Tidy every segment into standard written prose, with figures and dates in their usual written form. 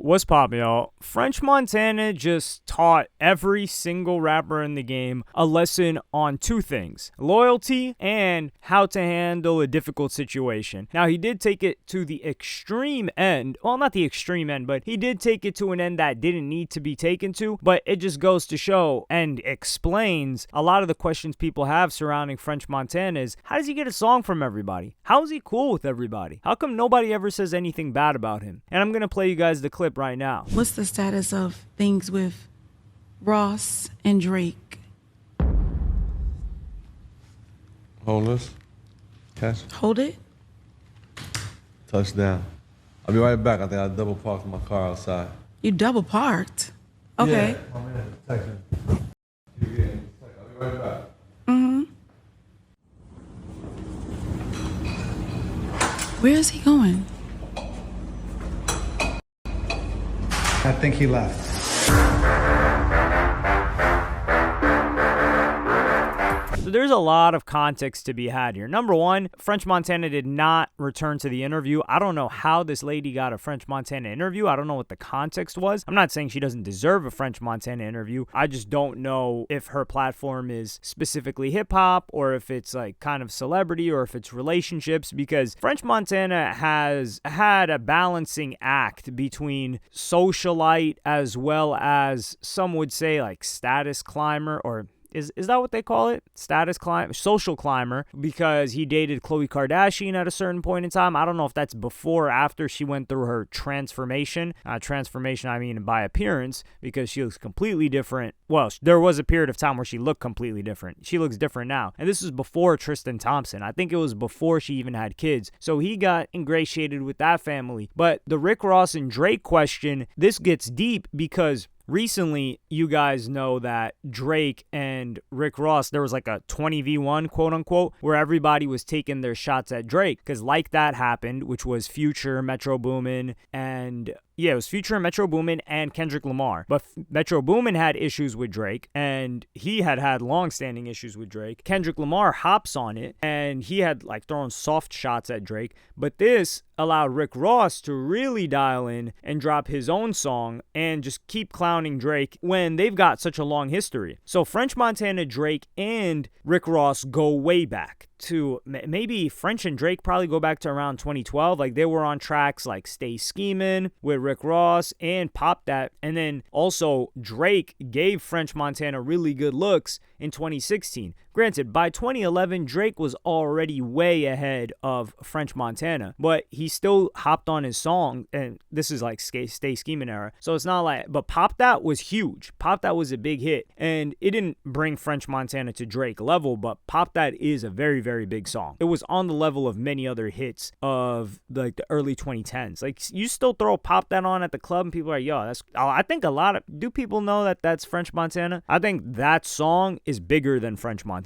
What's poppin', y'all? French Montana just taught every single rapper in the game a lesson on two things: loyalty and how to handle a difficult situation. Now, he did take it to the extreme end. Well, not the extreme end, but he did take it to an end that didn't need to be taken to. But it just goes to show and explains a lot of the questions people have surrounding French Montana is, how does he get a song from everybody? How is he cool with everybody? How come nobody ever says anything bad about him? And I'm going to play you guys the clip right now. What's the status of things with Ross and Drake? Hold this. Catch. Hold it. Touchdown. I'll be right back. I think I double parked my car outside. You double parked. Okay. Yeah. I'm in Texas. I'll be right back. Where is he going? I think he left. So there's a lot of context to be had here. Number one, French Montana did not return to the interview. I don't know how this lady got a French Montana interview. I don't know what the context was. I'm not saying she doesn't deserve a French Montana interview. I just don't know if her platform is specifically hip hop or if it's like kind of celebrity or if it's relationships, because French Montana has had a balancing act between socialite as well as some would say like status climber, or is that what they call it? Status climber, social climber, because he dated Khloe Kardashian at a certain point in time. I don't know if that's before or after she went through her transformation. Transformation, I mean by appearance, because she looks completely different. Well, there was a period of time where she looked completely different. She looks different now. And this was before Tristan Thompson. I think it was before she even had kids. So he got ingratiated with that family. But the Rick Ross and Drake question, this gets deep because recently, you guys know that Drake and Rick Ross, there was like a 20v1, quote unquote, where everybody was taking their shots at Drake. Because like that happened, which was Future, Metro Boomin, and yeah, it was Future, Metro Boomin, and Kendrick Lamar. But Metro Boomin had issues with Drake, and he had long-standing issues with Drake. Kendrick Lamar hops on it, and he had like thrown soft shots at Drake. But this allowed Rick Ross to really dial in and drop his own song and just keep clowning Drake when they've got such a long history. So French Montana, Drake, and Rick Ross go way back to maybe French and Drake probably go back to around 2012. Like they were on tracks like Stay Schemin' with Rick Ross and Pop That. And then also Drake gave French Montana really good looks in 2016. Granted, by 2011, Drake was already way ahead of French Montana, but he still hopped on his song, and this is like Stay Schemin' era. So it's not like, but Pop That was huge. Pop That was a big hit, and it didn't bring French Montana to Drake level, but Pop That is a very, very big song. It was on the level of many other hits of like the early 2010s. Like you still throw Pop That on at the club, and people are like, yo, I think do people know that that's French Montana? I think that song is bigger than French Montana.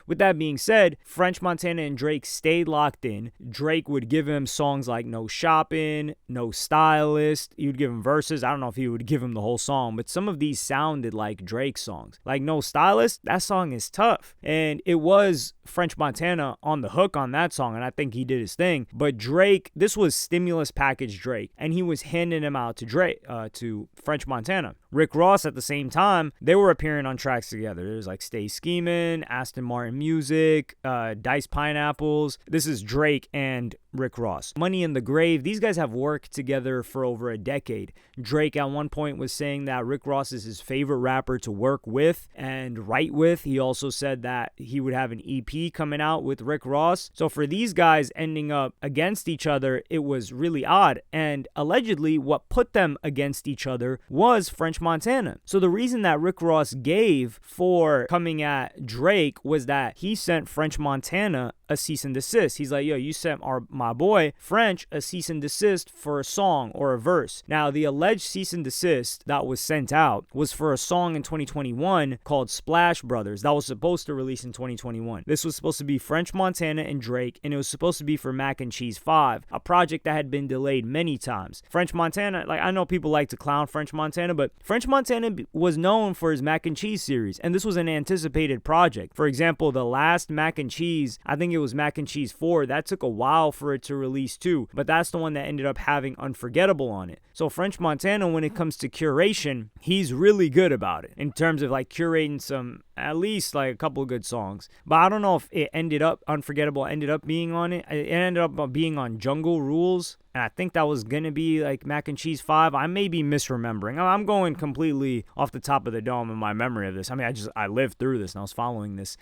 With that being said, French Montana and Drake stayed locked in. Drake would give him songs like No Shopping, No Stylist. He would give him verses. I don't know if he would give him the whole song, but some of these sounded like Drake songs. Like No Stylist, that song is tough. And it was French Montana on the hook on that song, and I think he did his thing. But Drake, this was stimulus package Drake, and he was handing him out to Drake, to French Montana. Rick Ross at the same time, they were appearing on tracks together. There's like Stay Schemin', Aston Martin Music, Diced Pineapples. This is Drake and Rick Ross. Money in the Grave. These guys have worked together for over a decade. Drake at one point was saying that Rick Ross is his favorite rapper to work with and write with. He also said that he would have an EP coming out with Rick Ross. So for these guys ending up against each other, it was really odd. And allegedly, what put them against each other was French Montana. So the reason that Rick Ross gave for coming at Drake was that he sent French Montana a cease and desist. He's like, yo, you sent my boy French a cease and desist for a song or a verse. Now, the alleged cease and desist that was sent out was for a song in 2021 called Splash Brothers that was supposed to release in 2021. This was supposed to be French Montana and Drake, and it was supposed to be for Mac and Cheese 5, a project that had been delayed many times. French Montana, like I know people like to clown French Montana, but French Montana was known for his Mac and Cheese series, and this was an anticipated project. For example, the last Mac and Cheese, I think it was Mac and Cheese 4. That took a while for it to release too, but that's the one that ended up having Unforgettable on it. So French Montana, when it comes to curation, he's really good about it in terms of like curating some, at least like a couple of good songs. But I don't know if it ended up, Unforgettable ended up being on it. It ended up being on Jungle Rules. And I think that was going to be like Mac and Cheese 5. I may be misremembering. I'm going completely off the top of the dome in my memory of this. I mean, I lived through this and I was following this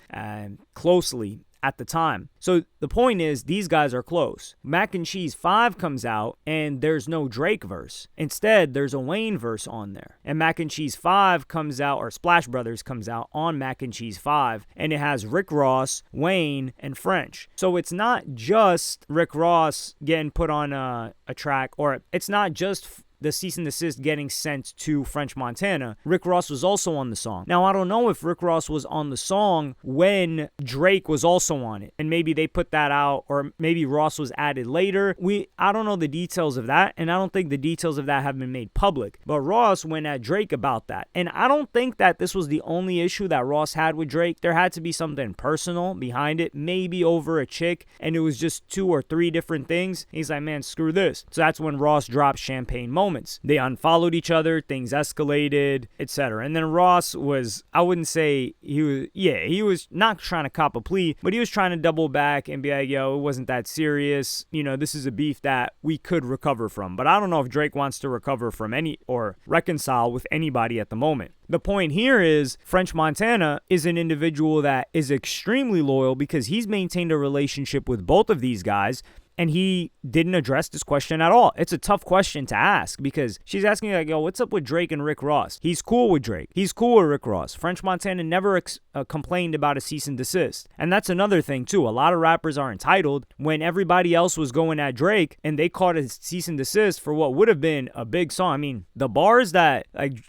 closely at the time. So the point is, these guys are close. Mac and Cheese 5 comes out and there's no Drake verse. Instead, there's a Wayne verse on there. And Mac and Cheese 5 comes out, or Splash Brothers comes out on Mac and Cheese 5, and it has Rick Ross, Wayne, and French. So it's not just Rick Ross getting put on a track, or it's not just the cease and desist getting sent to French Montana. Rick Ross was also on the song. Now, I don't know if Rick Ross was on the song when Drake was also on it, and maybe they put that out, or maybe Ross was added later. I don't know the details of that, and I don't think the details of that have been made public. But Ross went at Drake about that, and I don't think that this was the only issue that Ross had with Drake. There had to be something personal behind it, maybe over a chick, and it was just 2 or 3 different things. He's like, man, screw this. So that's when Ross dropped Champagne Moments. They unfollowed each other, things escalated, etc. And then Ross was, I wouldn't say he was not trying to cop a plea, but he was trying to double back and be like, yo, it wasn't that serious. You know, this is a beef that we could recover from. But I don't know if Drake wants to recover from any or reconcile with anybody at the moment. The point here is French Montana is an individual that is extremely loyal because he's maintained a relationship with both of these guys. And he didn't address this question at all. It's a tough question to ask because she's asking like, yo, what's up with Drake and Rick Ross? He's cool with Drake. He's cool with Rick Ross. French Montana never complained about a cease and desist. And that's another thing too. A lot of rappers are entitled. When everybody else was going at Drake and they caught a cease and desist for what would have been a big song. I mean, the bars that like...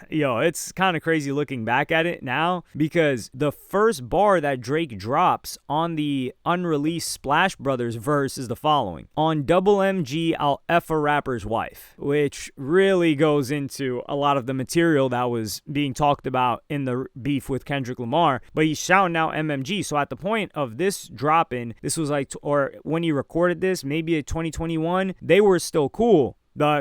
Yo, it's kind of crazy looking back at it now because the first bar that Drake drops on the unreleased Splash Brothers verse is the following. On Double MG, I'll F a rapper's wife, which really goes into a lot of the material that was being talked about in the beef with Kendrick Lamar, but he's shouting out MMG. So at the point of this dropping, this was like, or when he recorded this, maybe in 2021, they were still cool.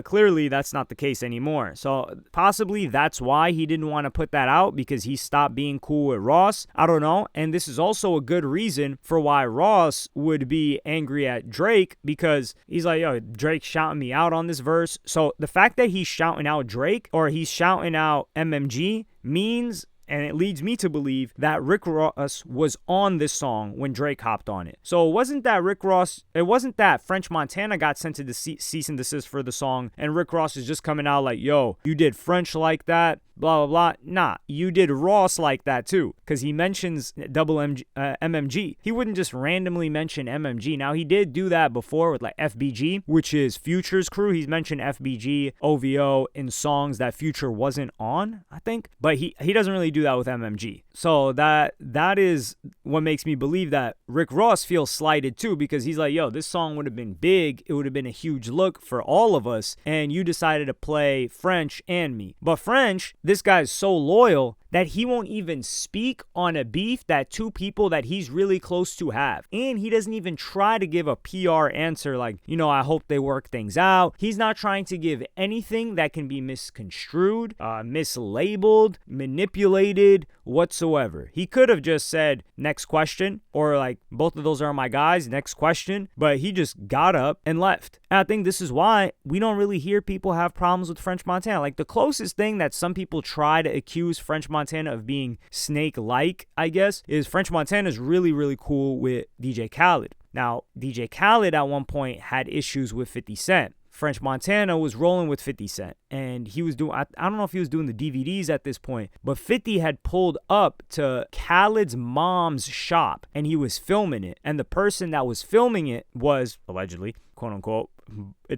Clearly, that's not the case anymore. So possibly that's why he didn't want to put that out because he stopped being cool with Ross. I don't know. And this is also a good reason for why Ross would be angry at Drake because he's like, yo, Drake's shouting me out on this verse. So the fact that he's shouting out Drake or he's shouting out MMG means... and it leads me to believe that Rick Ross was on this song when Drake hopped on it. So it wasn't that French Montana got sent to the cease and desist for the song and Rick Ross is just coming out like, yo, you did French like that, blah, blah, blah. Nah, you did Ross like that too, because he mentions MMG. He wouldn't just randomly mention MMG. Now, he did do that before with like FBG, which is Future's crew. He's mentioned FBG, OVO in songs that Future wasn't on, I think. But he doesn't really do that with MMG. So that is what makes me believe that Rick Ross feels slighted too, because he's like, yo, this song would have been big. It would have been a huge look for all of us. And you decided to play French and me. But French, this guy's so loyal that he won't even speak on a beef that 2 people that he's really close to have. And he doesn't even try to give a PR answer like, you know, I hope they work things out. He's not trying to give anything that can be misconstrued, mislabeled, manipulated, whatsoever. He could have just said, next question, or like, both of those are my guys, next question, but he just got up and left. And I think this is why we don't really hear people have problems with French Montana. Like the closest thing that some people try to accuse French Montana of being Snake-like, I guess, is French Montana is really, really cool with DJ Khaled. Now, DJ Khaled at one point had issues with 50 Cent. French Montana was rolling with 50 Cent, and he was doing, I don't know if he was doing the DVDs at this point, but 50 had pulled up to Khaled's mom's shop, and he was filming it, and the person that was filming it was, allegedly, quote unquote,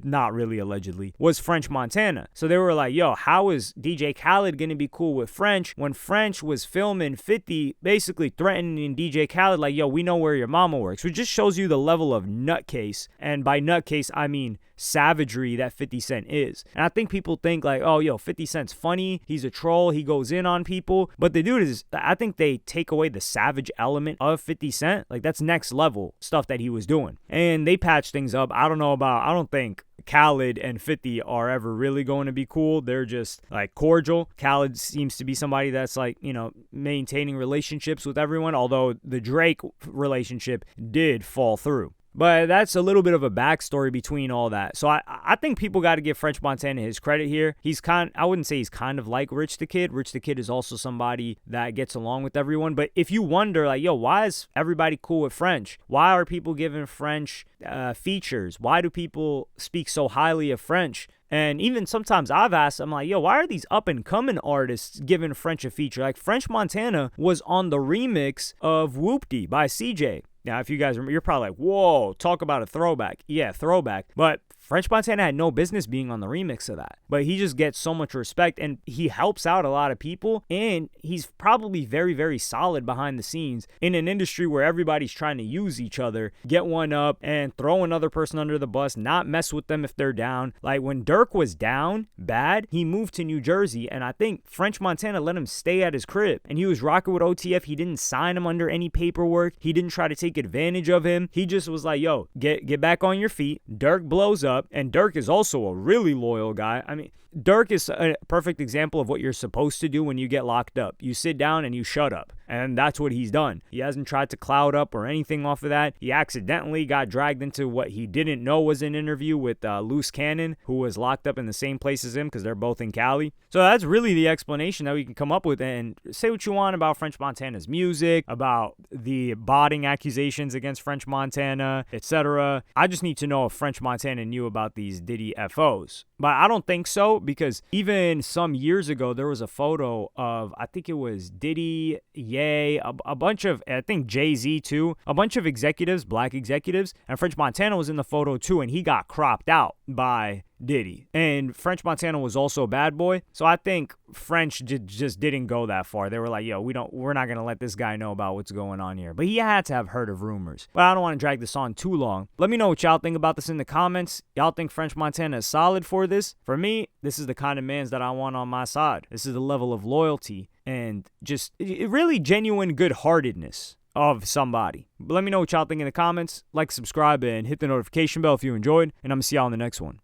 not really allegedly, was French Montana. So they were like, yo, how is DJ Khaled going to be cool with French when French was filming 50 basically threatening DJ Khaled like, yo, we know where your mama works, which just shows you the level of nutcase. And by nutcase, I mean savagery that 50 Cent is. And I think people think like, oh, yo, 50 Cent's funny. He's a troll. He goes in on people. But the dude is, I think they take away the savage element of 50 Cent. Like, that's next level stuff that he was doing. And they patched things up. I don't think Khaled and 50 are ever really going to be cool. They're just like cordial. Khaled seems to be somebody that's like, maintaining relationships with everyone, although the Drake relationship did fall through. But that's a little bit of a backstory between all that. So I think people got to give French Montana his credit here. I wouldn't say he's kind of like Rich the Kid. Rich the Kid is also somebody that gets along with everyone. But if you wonder, like, yo, why is everybody cool with French? Why are people giving French features? Why do people speak so highly of French? And even sometimes I've asked, I'm like, yo, why are these up-and-coming artists giving French a feature? Like, French Montana was on the remix of Whoopty by CJ. Now, if you guys remember, you're probably like, whoa, talk about a throwback. Yeah, throwback. But French Montana had no business being on the remix of that. But he just gets so much respect, and he helps out a lot of people, and he's probably very, very solid behind the scenes in an industry where everybody's trying to use each other, get one up, and throw another person under the bus, not mess with them if they're down. Like, when Dirk was down bad, he moved to New Jersey, and I think French Montana let him stay at his crib, and he was rocking with OTF. He didn't sign him under any paperwork. He didn't try to take advantage of him. He just was like, yo, get back on your feet. Dirk blows up, and Dirk is also a really loyal guy. I mean, Dirk is a perfect example of what you're supposed to do when you get locked up. You sit down and you shut up. And that's what he's done. He hasn't tried to cloud up or anything off of that. He accidentally got dragged into what he didn't know was an interview with Loose Cannon, who was locked up in the same place as him because they're both in Cali. So that's really the explanation that we can come up with. And say what you want about French Montana's music, about the botting accusations against French Montana, etc. I just need to know if French Montana knew about these Diddy FOs. But I don't think so, because even some years ago, there was a photo of, I think it was Diddy, Ye, a bunch of, I think Jay-Z too, a bunch of executives, black executives, and French Montana was in the photo too, and he got cropped out by Diddy. And French Montana was also a bad boy. So I think French just didn't go that far. They were like, yo, we're not going to let this guy know about what's going on here. But he had to have heard of rumors. But I don't want to drag this on too long. Let me know what y'all think about this in the comments. Y'all think French Montana is solid for this? For me, this is the kind of mans that I want on my side. This is the level of loyalty and just really genuine good-heartedness of somebody. But let me know what y'all think in the comments. Like, subscribe, and hit the notification bell if you enjoyed. And I'm going to see y'all in the next one.